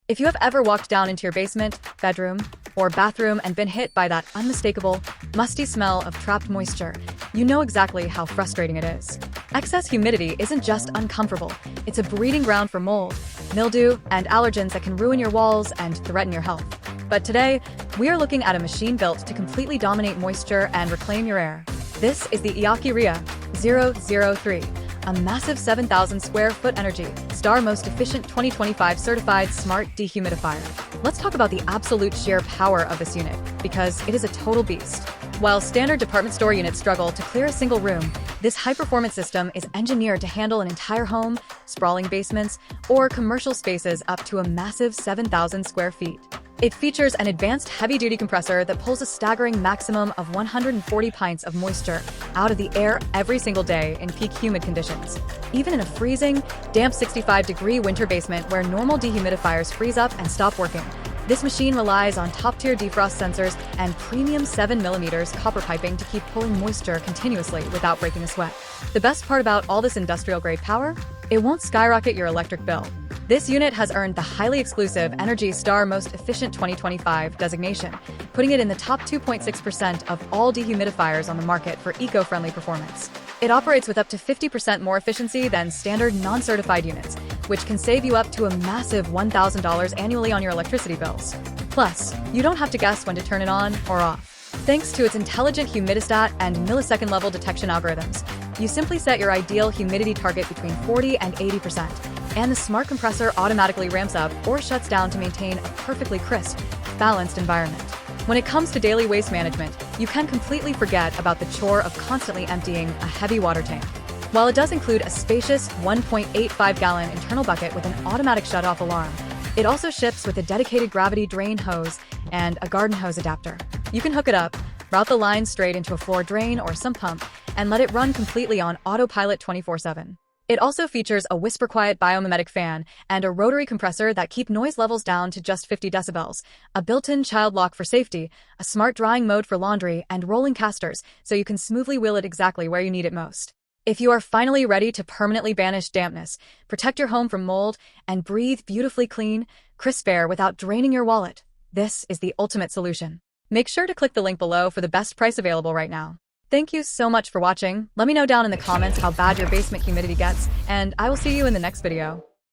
If you have ever walked down into your basement, bedroom, or bathroom and been hit by that unmistakable, musty smell of trapped moisture, you know exactly how frustrating it is. Excess humidity isn't just uncomfortable, it's a breeding ground for mold, mildew, and allergens that can ruin your walls and threaten your health. But today, we are looking at a machine built to completely dominate moisture and reclaim your air. This is the Iaki Ria 003. A massive 7,000 square foot energy, star most efficient 2025 certified smart dehumidifier. Let's talk about the absolute sheer power of this unit, because it is a total beast. While standard department store units struggle to clear a single room, this high-performance system is engineered to handle an entire home, sprawling basements, or commercial spaces up to a massive 7,000 square feet. It features an advanced heavy-duty compressor that pulls a staggering maximum of 140 pints of moisture out of the air every single day in peak humid conditions. Even in a freezing, damp 65-degree winter basement where normal dehumidifiers freeze up and stop working, this machine relies on top-tier defrost sensors and premium 7mm copper piping to keep pulling moisture continuously without breaking a sweat. The best part about all this industrial-grade power? It won't skyrocket your electric bill. This unit has earned the highly exclusive Energy Star Most Efficient 2025 designation, putting it in the top 2.6% of all dehumidifiers on the market for eco-friendly performance. It operates with up to 50% more efficiency than standard non-certified units, which can save you up to a massive $1,000 annually on your electricity bills. Plus, you don't have to guess when to turn it on or off. Thanks to its intelligent humidistat and millisecond-level detection algorithms, you simply set your ideal humidity target between 40 and 80%, and the smart compressor automatically ramps up or shuts down to maintain a perfectly crisp, balanced environment. When it comes to daily waste management, you can completely forget about the chore of constantly emptying a heavy water tank. While it does include a spacious 1.85-gallon internal bucket with an automatic shut-off alarm, it also ships with a dedicated gravity drain hose and a garden hose adapter. You can hook it up, route the line straight into a floor drain or sump pump, and let it run completely on autopilot 24/7. It also features a whisper-quiet biomimetic fan and a rotary compressor that keep noise levels down to just 50 decibels, a built-in child lock for safety, a smart drying mode for laundry, and rolling casters so you can smoothly wheel it exactly where you need it most. If you are finally ready to permanently banish dampness, protect your home from mold, and breathe beautifully clean, crisp air without draining your wallet, this is the ultimate solution. Make sure to click the link below for the best price available right now. Thank you so much for watching. Let me know down in the comments how bad your basement humidity gets, and I will see you in the next video.